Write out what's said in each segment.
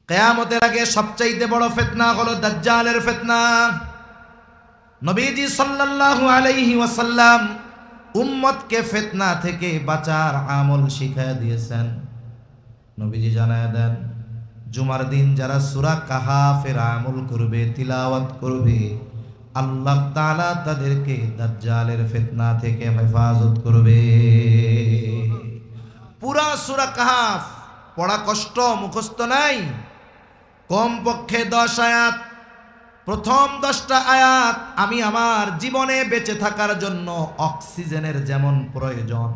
কিয়ামতের আগে সবচাইতে বড় ফিতনা হলো দাজ্জালের ফিতনা। নবীজি সাল্লাল্লাহু আলাইহি ওয়াসাল্লাম উম্মতকে ফিতনা থেকে বাঁচার আমল শিখিয়ে দিয়েছেন। নবীজি জানায় দেন, জুমার দিন যারা সূরা কাহাফের আমল করবে, তিলাওয়াত করবে, আল্লাহ তাআলা তাদেরকে দাজ্জালের ফিতনা থেকে হেফাজত করবে। পুরা সূরা কাহাফ পড়া কষ্ট, মুখস্থ নাই, কমপক্ষে 10 আয়াত। প্রথম 10টা আয়াত আমি আমার জীবনে বেঁচে থাকার জন্য অক্সিজেনের যেমন প্রয়োজন,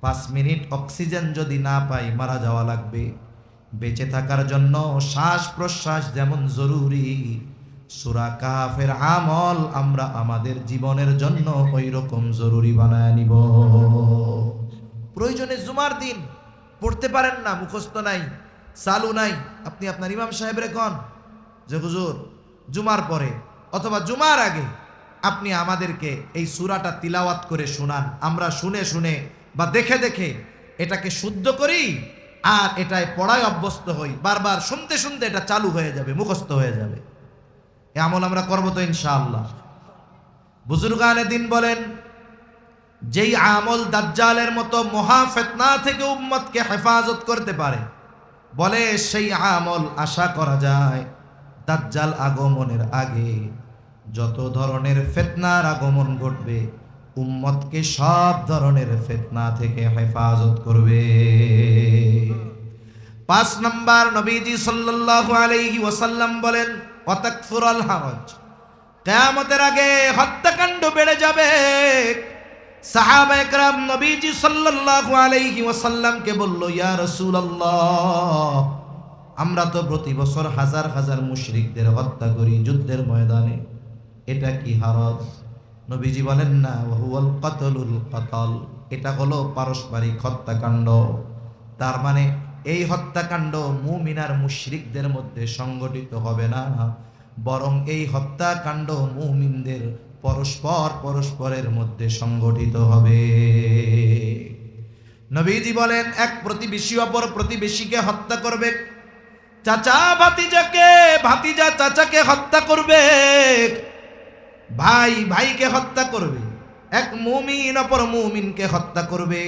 5 মিনিট অক্সিজেন যদি না পাই মারা যাওয়া লাগবে। বেঁচে থাকার জন্য শ্বাস প্রশ্বাস যেমন জরুরি, সূরা কাহাফের আমল আমরা আমাদের জীবনের জন্য ওই রকম জরুরি বানায় নিব। প্রয়োজনে জুমার দিন পড়তে পারেন না, মুখস্থ নাই, চালু নাই, আপনি আপনার ইমাম সাহেবরে কন যে হুজুর জুমার পরে অথবা জুমার আগে আপনি আমাদেরকে এই সূরাটা তিলাওয়াত করে শোনান। আমরা শুনে শুনে বা দেখে দেখে এটাকে শুদ্ধ করি আর এটাই পড়ায় অভ্যস্ত হই। বারবার শুনতে শুনতে এটা চালু হয়ে যাবে, মুখস্থ হয়ে যাবে। এ আমল আমরা করবো তো ইনশাআল্লাহ। বুজুর্গানে দিন বলেন, যেই আমল দাজ্জালের মতো মহা ফিতনা থেকে উম্মতকে হেফাজত করতে পারে, বলে সেই আমল আশা করা যায় দাজ্জাল আগমনের আগে যত ধরনের ফিতনার আগমন ঘটবে উম্মতকে সব ধরনের ফিতনা থেকে হেফাজত করবে। 5 নাম্বার, নবীজি সাল্লাল্লাহু আলাইহি ওয়াসাল্লাম বলেন, ওয়াতাকসুরাল হারাজ, কিয়ামতের আগে হত্যাকাণ্ড বেড়ে যাবে। সাহাবা একরাম নবীজি সাল্লাল্লাহু আলাইহি ওয়াসাল্লামকে বলল, ইয়া রাসূলুল্লাহ, আমরা তো প্রতি বছর হাজার হাজার মুশরিকদের হত্যা করি যুদ্ধের ময়দানে, এটা কি হারাজ? নবীজি বলেন, না, ওয়াহুয়াল কাতলুল কাতাল, এটা হলো পারস্পরিক হত্যাকাণ্ড। তার মানে এই হত্যাকাণ্ড মুমিন আর মুশরিকদের মধ্যে সংগঠিত হবে না, বরং এই হত্যাকাণ্ড মুমিনদের পরস্পরের মধ্যে সংগঠিত হবে। নবীজি বলেন, এক প্রতিবেশী অপর প্রতিবেশীকে হত্যা করবে, চাচা ভাতিজাকে, ভাতিজা চাচাকে হত্যা করবে, ভাই ভাইকে হত্যা করবে, এক মুমিন অপর মুমিনকে হত্যা করবে।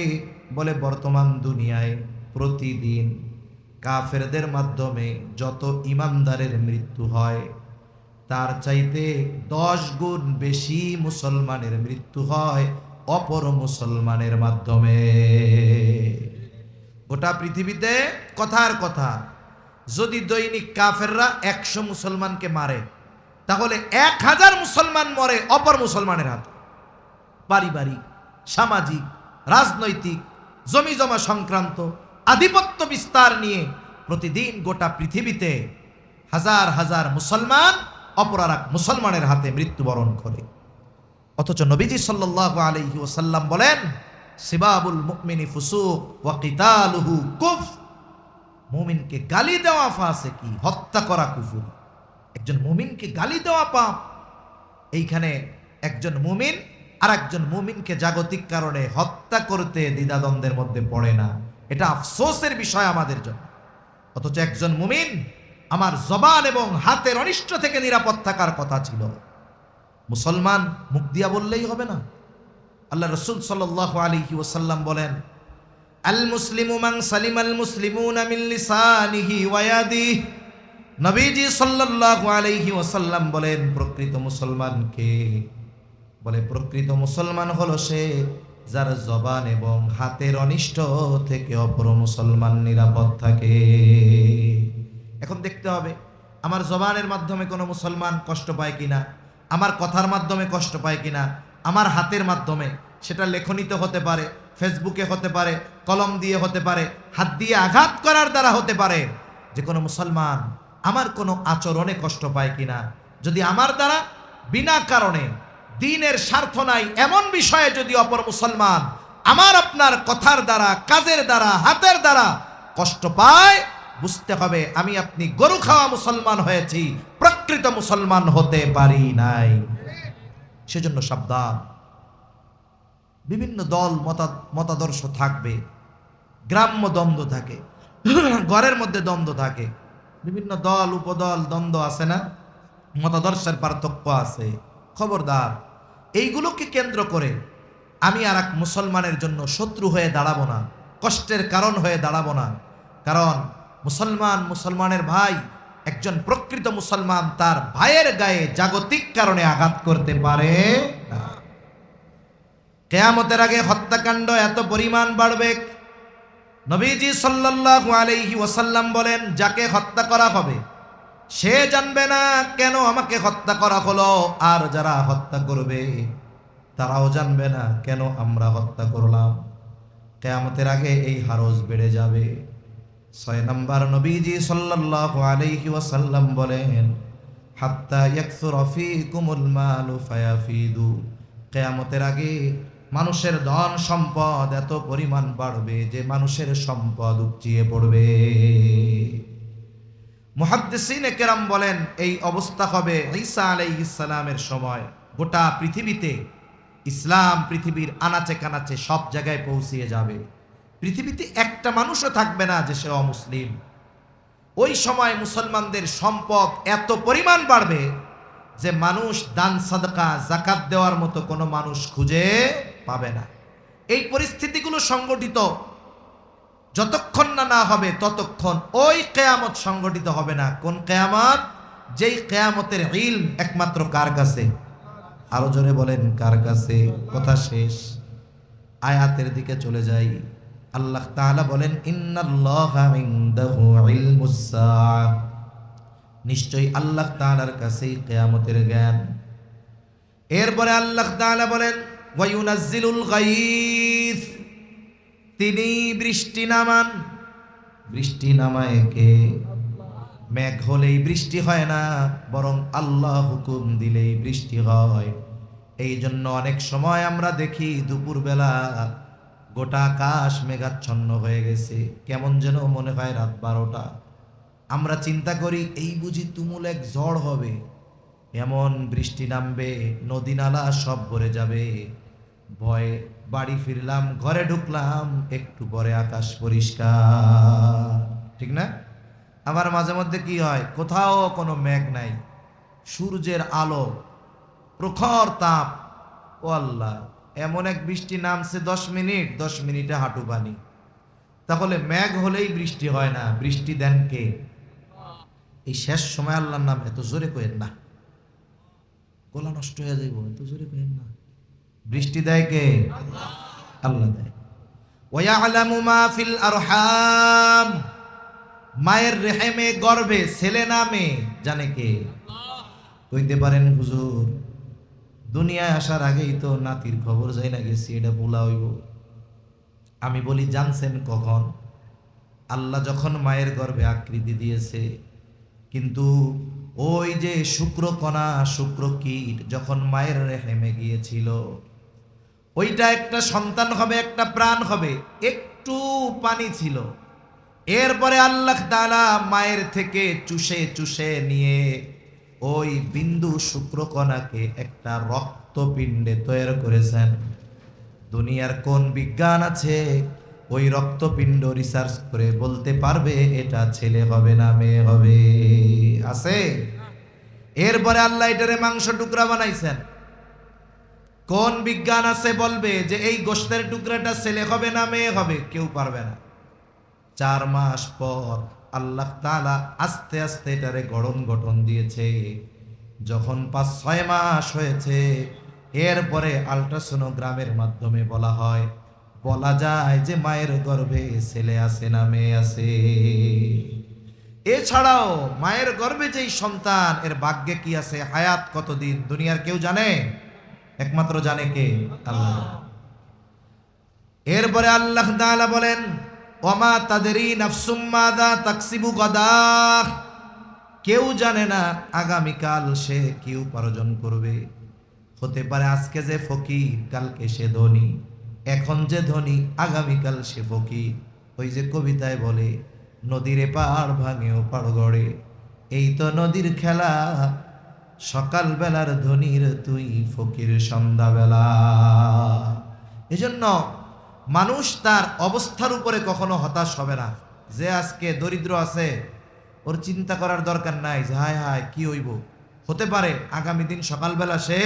বলে বর্তমান দুনিয়ায় প্রতিদিন কাফেরদের মাধ্যমে যত ইমানদারের মৃত্যু হয় তার চাইতে 10 গুণ বেশি মুসলমানের মৃত্যু হয় অপর মুসলমানের মাধ্যমে। গোটা পৃথিবীতে কথার কথা, যদি দৈনিক কাফেররা 100 মুসলমানকে মারে, তাহলে 1000 মুসলমান মরে অপর মুসলমানের হাতে। পারিবারিক, সামাজিক, রাজনৈতিক, জমি জমা সংক্রান্ত আধিপত্য বিস্তার নিয়ে প্রতিদিন গোটা পৃথিবীতে হাজার হাজার মুসলমান অপর আর এক মুসলমানের হাতে মৃত্যুবরণ করে। অথচ নবীজি সাল্লাল্লাহু আলাইহি ওয়াসাল্লাম বলেন, সিবাবুল মুমিনি ফুসুক ওয়া কিতালুহু কুফর, মুমিনকে গালি দেওয়া ফাসিকি, হত্যা করা কুফর। একজন মুমিনকে গালি দেওয়া পাপ। এইখানে একজন মুমিন আর একজন মুমিনকে জাগতিক কারণে হত্যা করতে দ্বিধাদ্বন্দ্বের মধ্যে পড়ে না, এটা আফসোসের বিষয় আমাদের জন্য। অথচ একজন মুমিন আমার জবান এবং হাতের অনিষ্ট থেকে নিরাপদ থাকার কথা ছিল। মুসলমান মুখ দিয়া বললেই হবে না। আল্লাহ রাসূল সাল্লাল্লাহু আলাইহি ওয়াসাল্লাম বলেন, আল মুসলিমু মান সালিমাল মুসলিমুনা মিন লিসানিহি ওয়া ইয়াদিহি। নবীজি সাল্লাল্লাহু আলাইহি ওয়াসাল্লাম বলেন, প্রকৃত মুসলমান কে? বলে, প্রকৃত মুসলমান হলো সে যার জবান এবং হাতের অনিষ্ট থেকে অপর মুসলমান নিরাপদ থাকে। এখন দেখতে হবে আমার জবানের মাধ্যমে কোনো মুসলমান কষ্ট পায় কিনা, আমার কথার মাধ্যমে কষ্ট পায় কিনা, আমার হাতের মাধ্যমে, সেটা লেখনীতে হতে পারে, ফেসবুকে হতে পারে, কলম দিয়ে হতে পারে, হাত দিয়ে আঘাত করার দ্বারা হতে পারে। যে কোনো মুসলমান আমার কোনো আচরণে কষ্ট পায় কিনা, যদি আমার দ্বারা বিনা কারণে দ্বীনের স্বার্থ নাই এমন বিষয়ে যদি অপর মুসলমান আমার আপনার কথার দ্বারা, কাজের দ্বারা, হাতের দ্বারা কষ্ট পায়, বুঝতে হবে আমি আপনি গরু খাওয়া মুসলমান হয়েছি, প্রকৃত মুসলমান হতে পারি নাই। সেজন্য সাবধান। বিভিন্ন দল মতাদর্শ থাকবে, গ্রাম্য দ্বন্দ্ব থাকে, ঘরের মধ্যে দ্বন্দ্ব থাকে, বিভিন্ন দল উপদল দ্বন্দ্ব আছে না, মতাদর্শের পার্থক্য আছে। খবরদার, এইগুলোকে কেন্দ্র করে আমি আর এক মুসলমানের জন্য শত্রু হয়ে দাঁড়াবো না, কষ্টের কারণ হয়ে দাঁড়াবো না। কারণ মুসলমানের ভাই, একজন প্রকৃত মুসলমান তার ভাইয়ের গায়ে জাগতিক কারণে আঘাত করতে পারে না। কিয়ামতের আগে হত্যাকাণ্ড এত পরিমাণ বাড়বে, নবীজি সাল্লাল্লাহু আলাইহি ওয়াসাল্লাম বলেন, যাকে হত্যা করা হবে সে জানবে না কেন আমাকে হত্যা করা হলো, আর যারা হত্যা করবে তারাও জানবে না কেন আমরা হত্যা করলাম। কিয়ামতের আগে এই হারজ বেড়ে যাবে। 6 নম্বর, নবীজি সাল্লাল্লাহু আলাইহি ওয়াসাল্লাম বলেন, হাত্তা ইয়াকসুরা ফীকুমুল মালু ফায়াফিদু। কিয়ামতের আগে মানুষের ধন সম্পদ এত পরিমাণ বাড়বে যে মানুষের সম্পদ উপচিয়ে পড়বে। মুহাদ্দিসিনে কেরাম বলেন, এই অবস্থা হবে ঈসা আলাইহিস সালামের সময়। গোটা পৃথিবীতে ইসলাম পৃথিবীর আনাচে কানাচে সব জায়গায় পৌঁছিয়ে যাবে। পৃথিবীতে একটা মানুষও থাকবে না যে সে অমুসলিম। ওই সময় মুসলমানদের সম্পদ এত পরিমাণ বাড়বে যে মানুষ দান সাদকা যাকাত দেওয়ার মতো কোনো মানুষ খুঁজে পাবে না। এই পরিস্থিতিগুলো সংগঠিত যতক্ষণ না হবে ততক্ষণ ওই কিয়ামত সংগঠিত হবে না। কোন কিয়ামত? যেই কিয়ামতের ইলম একমাত্র কার কাছে? আরো জোরে বলেন, কার কাছে? কথা শেষ। আয়াতের দিকে চলে যাই। আল্লাহ তাআলা বলেন, ইন্নাল্লাহা ইনদাহু ইলমুস সাআহ। নিশ্চয়ই আল্লাহ তাআলার কাছেই কিয়ামতের জ্ঞান। এরপরে আল্লাহ তাআলা বলেন, ওয়া ইউনাজ্জিলুল গায়থ। তিনি বৃষ্টি নামান। বৃষ্টি নামায় কে? মেঘ হলেই বৃষ্টি হয় না, বরং আল্লাহ হুকুম দিলেই বৃষ্টি হয়। এই জন্য অনেক সময় আমরা দেখি দুপুরবেলা গোটা আকাশ মেঘাচ্ছন্ন হয়ে গেছে, কেমন যেন মনে হয় রাত 12টা। আমরা চিন্তা করি এই বুঝি তুমুল এক ঝড় হবে, এমন বৃষ্টি নামবে, নদী নালা সব ভরে যাবে। ভয়ে বাড়ি ফিরলাম, ঘরে ঢুকলাম, একটু পরে আকাশ পরিষ্কার, ঠিক না? আবার মাঝে মধ্যে কি হয়, কোথাও কোনো মেঘ নাই, সূর্যের আলো, প্রখর তাপ। ও আল্লাহ, এমন এক বৃষ্টি নামছে 10 মিনিট, 10 মিনিটে হাঁটু পানি। তাহলে মেঘ হলেই বৃষ্টি হয় না, বৃষ্টি দেন কে? এই শেষ সময় আল্লাহর নাম এত জোরে কইেন না, গলা নষ্ট হয়ে যাইব, এত জোরে কইেন না। বৃষ্টি দেয় কে? আল্লাহ দেয়। ওয়া ইয়ালামু মা ফিল আরহাম। মায়ের রেহেমে গর্ভে ছেলে না মেয়ে জানে কে? কইতে পারেন হুজুর, দুনিয়ায় আসার আগেই তো নাতির খবর যাই না গেছি, এটা বলা হইব? আমি বলি, জানছেন কখন? আল্লাহ যখন মায়ের গর্ভে আকৃতি দিয়েছে, কিন্তু ওই যে শুক্রকণা, শুক্রকীট যখন মায়ের রেহেমে গিয়েছিল, ওইটা একটা সন্তান হবে, একটা প্রাণ হবে, একটু পানি ছিল। এরপরে আল্লাহ তাআলা মায়ের থেকে চুষে চুষে নিয়ে ওই বিন্দু শুক্রকণাকে একটা রক্তপিণ্ডে তৈরি করেছেন। দুনিয়ার কোন বিজ্ঞান আছে ওই রক্তপিণ্ড রিসার্চ করে বলতে পারবে এটা ছেলে হবে না মেয়ে হবে? আছে? এরপরে আল্লাহ এটারে মাংস টুকরা বানাইছেন। কোন বিজ্ঞান আছে বলবে যে এই গোশতের টুকরাটা ছেলে হবে না মেয়ে হবে? কেউ পারবে না। 4 মাস পর আল্লাহ তাআলা আস্তে আস্তে এটারে গঠন দিয়েছে। যখন 5-6 মাস হয়েছে, এরপরে আল্ট্রাসোনোগ্রামের মাধ্যমে বলা যায় যে মায়ের গর্ভে ছেলে আছে না মেয়ে আছে। এছাড়াও মায়ের গর্ভে যেই সন্তান, এর ভাগ্যে কি আছে, হায়াত কতদিন, দুনিয়ার কেউ জানে? একমাত্র জানে কে? আল্লাহ। এরপরে আল্লাহ তাআলা বলেন, ওয়ামা তাদরি নাফসুম মাযা তাকসিবু গাদা। কেউ জানে না আগামীকাল সে কি উপার্জন করবে। হতে পারে আজকে যে ফকির, কালকে সে ধনী। এখন যে ধনী, আগামীকাল সে ফকির। ওই যে কবিতায় বলে, নদীর এপার ভাঙে ওপার গড়ে, এই তো নদীর খেলা, সকাল বেলার ধনীর তুই ফকির সন্ধ্যাবেলা। এজন্য মানুষ তার অবস্থার উপরে কখনো হতাশ হবে না। যে আজকে দরিদ্র আছে, ওর চিন্তা করার দরকার নাই যে হায় হায় কি হইব। হতে পারে আগামী দিন সকালবেলা সে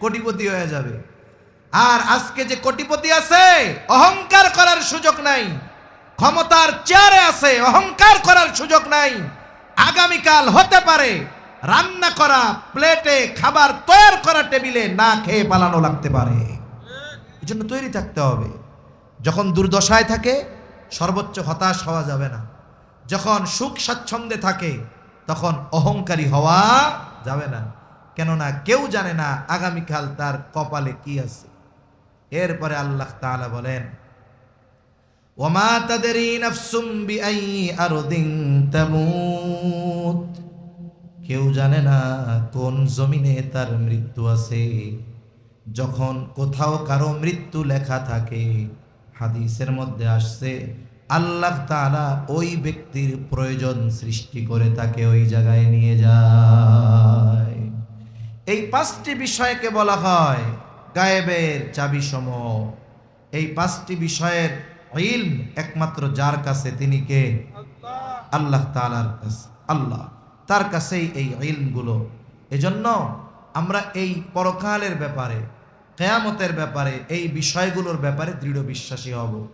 কোটিপতি হয়ে যাবে। আর আজকে যে কোটিপতি আছে, অহংকার করার সুযোগ নাই। ক্ষমতার চেয়ারে আছে, অহংকার করার সুযোগ নাই। আগামীকাল হতে পারে রান্না করা প্লেটে খাবার তৈরি করা টেবিলে না খেয়ে পালানো লাগতে পারে। এই জন্য তৈরি থাকতে হবে। যখন দুর্দশায় থাকে সর্বোচ্চ হতাশ হওয়া যাবে না। যখন সুখ স্বাচ্ছন্দ্যে থাকে তখন অহংকারী হওয়া যাবে না। কেননা কেউ জানে না আগামীকাল তার কপালে কি আছে। এরপরে আল্লাহ তাআলা বলেন, ওয়ামা তাদরি নাফসুম বিআই আরদিন তামুত, কেউ জানে না কোন জমিনে তার মৃত্যু আছে। যখন কোথাও কারো মৃত্যু লেখা থাকে, হাদিসের মধ্যে আসছে আল্লাহ তাআলা ওই ব্যক্তির প্রয়োজন সৃষ্টি করে তাকে ওই জায়গায় নিয়ে যায়। এই পাঁচটি বিষয়কে বলা হয় গায়েবের চাবিসমূহ। এই পাঁচটি বিষয়ের ইলম একমাত্র যার কাছে, তিনি কে? আল্লাহ তাআলার কাছে। আল্লাহ তার কাছেই এই ইলমগুলো। এজন্য আমরা এই পরকালের ব্যাপারে, কিয়ামতের ব্যাপারে, এই বিষয়গুলোর ব্যাপারে দৃঢ় বিশ্বাসী হব।